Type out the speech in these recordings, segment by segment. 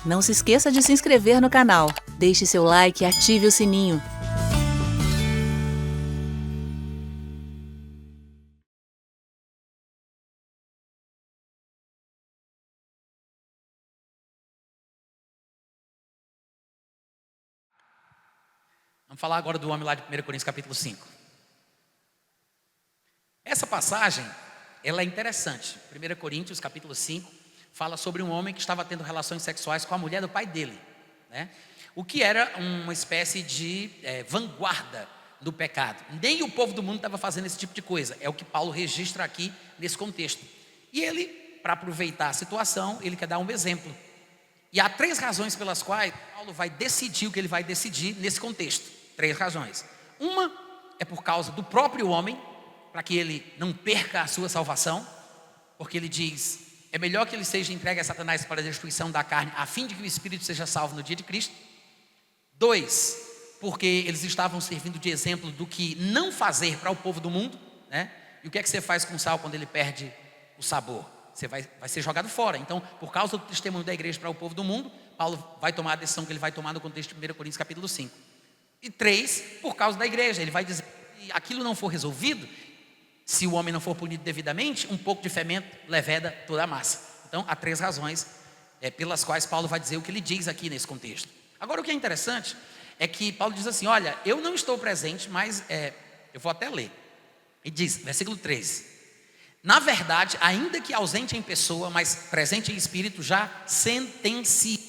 Não se esqueça de se inscrever no canal. Deixe seu like e ative o sininho. Vamos falar agora do homem lá de 1 Coríntios capítulo 5. Essa passagem, ela é interessante. 1 Coríntios capítulo 5 fala sobre um homem que estava tendo relações sexuais com a mulher do pai dele, né? O que era uma espécie de vanguarda do pecado. Nem o povo do mundo estava fazendo esse tipo de coisa. É o que Paulo registra aqui nesse contexto. E ele, para aproveitar a situação, ele quer dar um exemplo. E há 3 razões pelas quais Paulo vai decidir o que ele vai decidir nesse contexto. 3 razões. Uma é por causa do próprio homem, para que ele não perca a sua salvação, porque ele diz, é melhor que ele seja entregue a Satanás para a destruição da carne, a fim de que o espírito seja salvo no dia de Cristo. 2, porque eles estavam servindo de exemplo do que não fazer para o povo do mundo, né? E o que é que você faz com o sal quando ele perde o sabor? Você vai ser jogado fora. Então, por causa do testemunho da igreja para o povo do mundo, Paulo vai tomar a decisão que ele vai tomar no contexto de 1 Coríntios capítulo 5. E 3, por causa da igreja. Ele vai dizer que se aquilo não for resolvido, se o homem não for punido devidamente, um pouco de fermento leveda toda a massa. Então, há 3 razões pelas quais Paulo vai dizer o que ele diz aqui nesse contexto. Agora, o que é interessante é que Paulo diz assim, olha, eu não estou presente, mas eu vou até ler. Ele diz, versículo 13, na verdade, ainda que ausente em pessoa, mas presente em espírito, já sentenciei,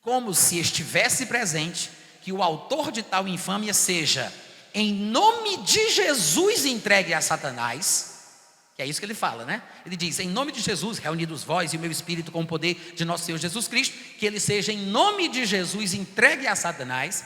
como se estivesse presente, que o autor de tal infâmia seja, em nome de Jesus, entregue a Satanás. Que é isso que ele fala, né? Ele diz, em nome de Jesus, reunidos vós e o meu espírito com o poder de nosso Senhor Jesus Cristo, que ele seja em nome de Jesus entregue a Satanás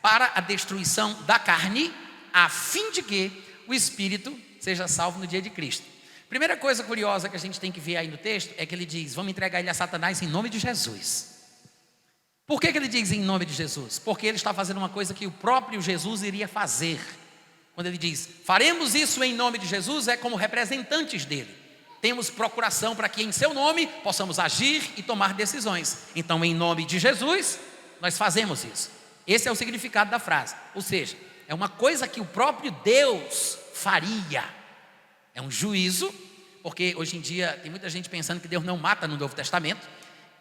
para a destruição da carne, a fim de que o espírito seja salvo no dia de Cristo. Primeira coisa curiosa que a gente tem que ver aí no texto é que ele diz, vamos entregar ele a Satanás em nome de Jesus. Por que ele diz em nome de Jesus? Porque ele está fazendo uma coisa que o próprio Jesus iria fazer. Quando ele diz, faremos isso em nome de Jesus, é como representantes dele. Temos procuração para que em seu nome possamos agir e tomar decisões. Então, em nome de Jesus, nós fazemos isso. Esse é o significado da frase. Ou seja, é uma coisa que o próprio Deus faria. É um juízo, porque hoje em dia tem muita gente pensando que Deus não mata no Novo Testamento.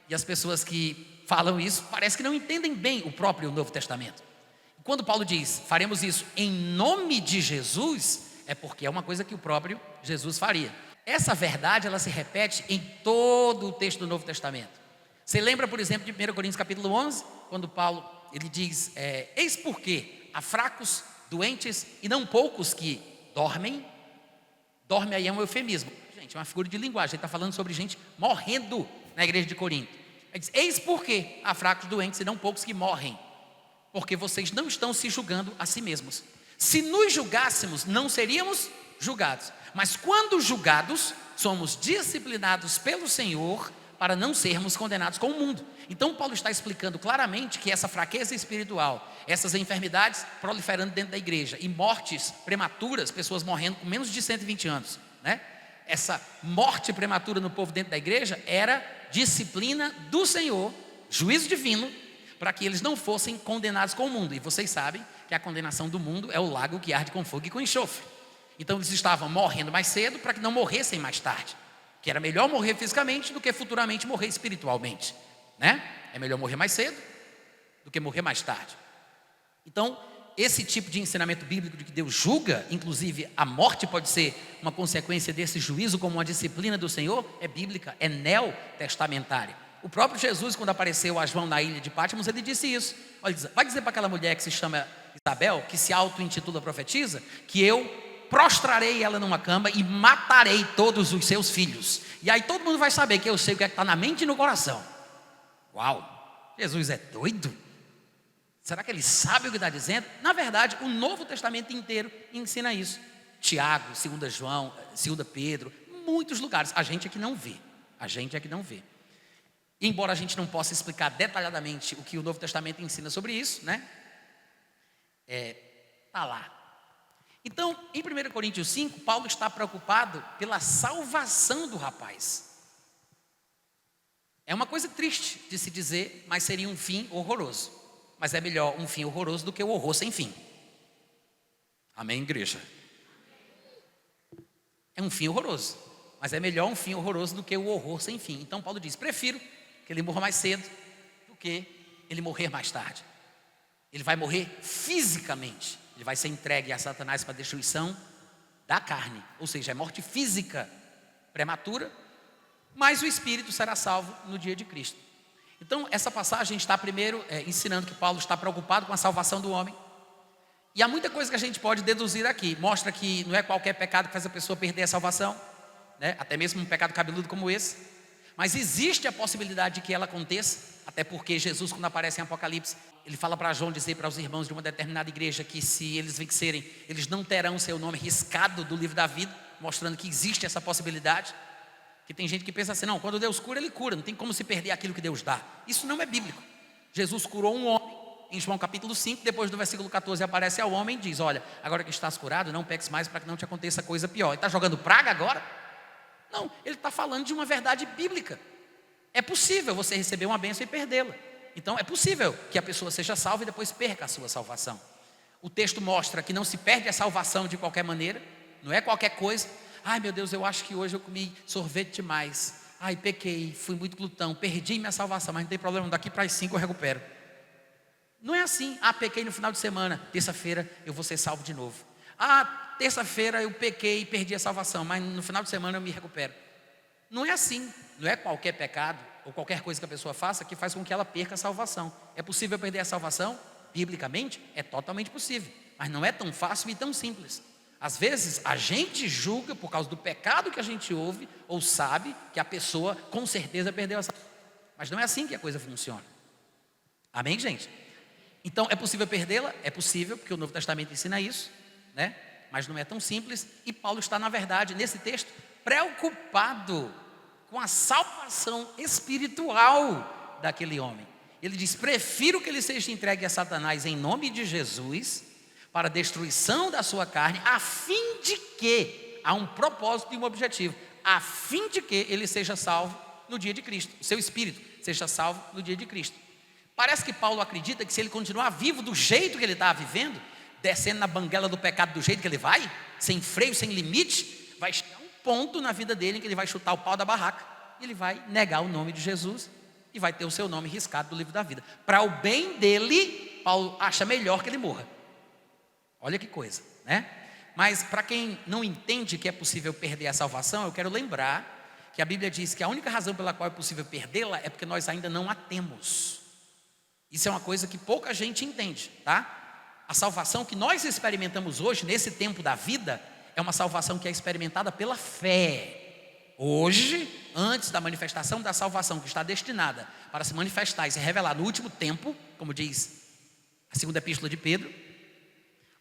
E as pessoas que falam isso, parece que não entendem bem o próprio Novo Testamento. Quando Paulo diz, faremos isso em nome de Jesus, é porque é uma coisa que o próprio Jesus faria. Essa verdade, ela se repete em todo o texto do Novo Testamento. Você lembra, por exemplo, de 1 Coríntios capítulo 11, quando Paulo, ele diz, eis porque há fracos, doentes e não poucos que dormem. Dorme aí é um eufemismo. Gente, é uma figura de linguagem, ele está falando sobre gente morrendo na igreja de Corinto. Ele diz, eis porque há fracos, doentes e não poucos que morrem. Porque vocês não estão se julgando a si mesmos. Se nos julgássemos, não seríamos julgados. Mas quando julgados, somos disciplinados pelo Senhor para não sermos condenados com o mundo. Então Paulo está explicando claramente que essa fraqueza espiritual, essas enfermidades proliferando dentro da igreja e mortes prematuras, pessoas morrendo com menos de 120 anos, né? Essa morte prematura no povo dentro da igreja era disciplina do Senhor, juízo divino, para que eles não fossem condenados com o mundo. E vocês sabem que a condenação do mundo é o lago que arde com fogo e com enxofre. Então eles estavam morrendo mais cedo para que não morressem mais tarde. Que era melhor morrer fisicamente do que futuramente morrer espiritualmente, né? É melhor morrer mais cedo do que morrer mais tarde. Então, esse tipo de ensinamento bíblico de que Deus julga, inclusive a morte pode ser uma consequência desse juízo como uma disciplina do Senhor, é bíblica, é neotestamentária. O próprio Jesus, quando apareceu a João na ilha de Patmos, ele disse isso. Olha, vai dizer para aquela mulher que se chama Isabel, que se auto-intitula profetisa, que eu prostrarei ela numa cama e matarei todos os seus filhos. E aí todo mundo vai saber que eu sei o que é que está na mente e no coração. Uau, Jesus é doido? Será que ele sabe o que está dizendo? Na verdade, o Novo Testamento inteiro ensina isso. Tiago, 2 João, 2 Pedro, muitos lugares. A gente é que não vê. Embora a gente não possa explicar detalhadamente o que o Novo Testamento ensina sobre isso, né? Está lá. Então, em 1 Coríntios 5, Paulo está preocupado pela salvação do rapaz. É uma coisa triste de se dizer, mas seria um fim horroroso. Mas é melhor um fim horroroso do que o horror sem fim. Amém, igreja? É um fim horroroso, mas é melhor um fim horroroso do que o horror sem fim. Então Paulo diz, prefiro que ele morra mais cedo do que ele morrer mais tarde. Ele vai morrer fisicamente. Ele vai ser entregue a Satanás para a destruição da carne. Ou seja, é morte física prematura, mas o espírito será salvo no dia de Cristo. Então essa passagem está primeiro ensinando que Paulo está preocupado com a salvação do homem. E há muita coisa que a gente pode deduzir aqui. Mostra que não é qualquer pecado que faz a pessoa perder a salvação, né? Até mesmo um pecado cabeludo como esse. Mas existe a possibilidade de que ela aconteça. Até porque Jesus, quando aparece em Apocalipse, ele fala para João dizer para os irmãos de uma determinada igreja que se eles vencerem, eles não terão seu nome riscado do livro da vida, mostrando que existe essa possibilidade. Que tem gente que pensa assim, não, quando Deus cura, Ele cura, não tem como se perder aquilo que Deus dá. Isso não é bíblico. Jesus curou um homem, em João capítulo 5, depois do versículo 14 aparece ao homem e diz, olha, agora que estás curado, não peques mais para que não te aconteça coisa pior. Ele está jogando praga agora? Não, ele está falando de uma verdade bíblica. É possível você receber uma bênção e perdê-la. Então é possível que a pessoa seja salva e depois perca a sua salvação. O texto mostra que não se perde a salvação de qualquer maneira, não é qualquer coisa. Ai meu Deus, eu acho que hoje eu comi sorvete demais. Ai, pequei, fui muito glutão, perdi minha salvação, mas não tem problema, daqui para as 5 eu recupero. Não é assim, pequei no final de semana, terça-feira eu vou ser salvo de novo. Terça-feira eu pequei e perdi a salvação, mas no final de semana eu me recupero. Não é assim, não é qualquer pecado ou qualquer coisa que a pessoa faça que faz com que ela perca a salvação. É possível perder a salvação? Biblicamente, é totalmente possível, mas não é tão fácil e tão simples. Às vezes a gente julga por causa do pecado que a gente ouve ou sabe que a pessoa com certeza perdeu a salvação. Mas não é assim que a coisa funciona. Amém, gente? Então é possível perdê-la? É possível, porque o Novo Testamento ensina isso, né? Mas não é tão simples. E Paulo está, na verdade, nesse texto, preocupado com a salvação espiritual daquele homem. Ele diz, prefiro que ele seja entregue a Satanás em nome de Jesus, para a destruição da sua carne, a fim de que, há um propósito e um objetivo, a fim de que ele seja salvo no dia de Cristo, o seu espírito seja salvo no dia de Cristo. Parece que Paulo acredita que se ele continuar vivo do jeito que ele está vivendo, descendo na banguela do pecado do jeito que ele vai, sem freio, sem limite, vai chegar um ponto na vida dele em que ele vai chutar o pau da barraca, e ele vai negar o nome de Jesus, e vai ter o seu nome riscado do livro da vida. Para o bem dele, Paulo acha melhor que ele morra. Olha que coisa, né? Mas para quem não entende que é possível perder a salvação, eu quero lembrar que a Bíblia diz que a única razão pela qual é possível perdê-la é porque nós ainda não a temos. Isso é uma coisa que pouca gente entende, tá? A salvação que nós experimentamos hoje, nesse tempo da vida, é uma salvação que é experimentada pela fé. Hoje, antes da manifestação da salvação, que está destinada para se manifestar e se revelar no último tempo, como diz a segunda epístola de Pedro,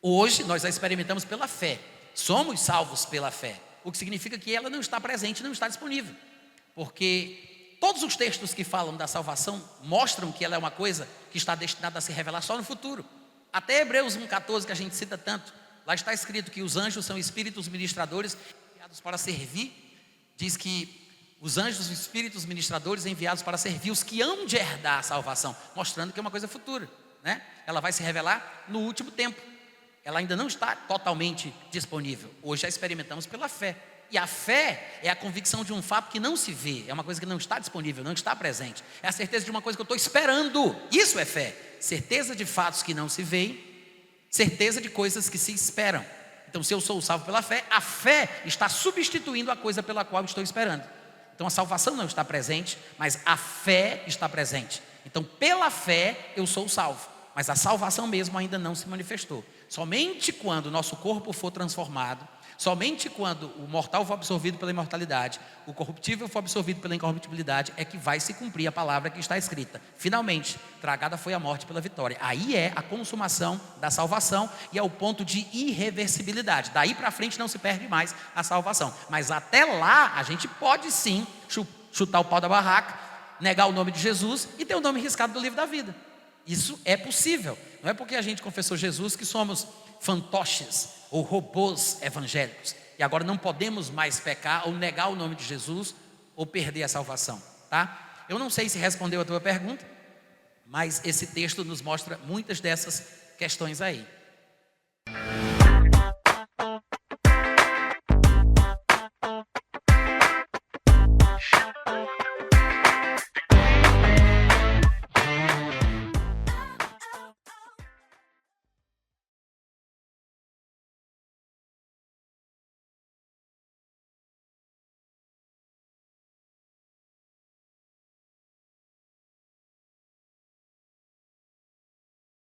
hoje nós a experimentamos pela fé. Somos salvos pela fé, o que significa que ela não está presente, não está disponível. Porque todos os textos que falam da salvação mostram que ela é uma coisa que está destinada a se revelar só no futuro. Até Hebreus 1,14, que a gente cita tanto, lá está escrito que os anjos são espíritos ministradores enviados para servir. Diz que os anjos são espíritos ministradores enviados para servir os que hão de herdar a salvação, mostrando que é uma coisa futura, né? Ela vai se revelar no último tempo. Ela ainda não está totalmente disponível. Hoje a experimentamos pela fé. E a fé é a convicção de um fato que não se vê. É uma coisa que não está disponível, não está presente. É a certeza de uma coisa que eu estou esperando. Isso é fé. Certeza de fatos que não se veem, certeza de coisas que se esperam. Então, se eu sou salvo pela fé, a fé está substituindo a coisa pela qual estou esperando. Então, a salvação não está presente, mas a fé está presente. Então, pela fé, eu sou salvo. Mas a salvação mesmo ainda não se manifestou. Somente quando o nosso corpo for transformado, somente quando o mortal for absorvido pela imortalidade, o corruptível for absorvido pela incorruptibilidade, é que vai se cumprir a palavra que está escrita. Finalmente, tragada foi a morte pela vitória. Aí é a consumação da salvação e é o ponto de irreversibilidade. Daí para frente não se perde mais a salvação. Mas até lá, a gente pode sim chutar o pau da barraca, negar o nome de Jesus e ter o nome riscado do livro da vida. Isso é possível. Não é porque a gente confessou Jesus que somos fantoches ou robôs evangélicos e agora não podemos mais pecar ou negar o nome de Jesus ou perder a salvação, tá? Eu não sei se respondeu a tua pergunta, mas esse texto nos mostra muitas dessas questões aí.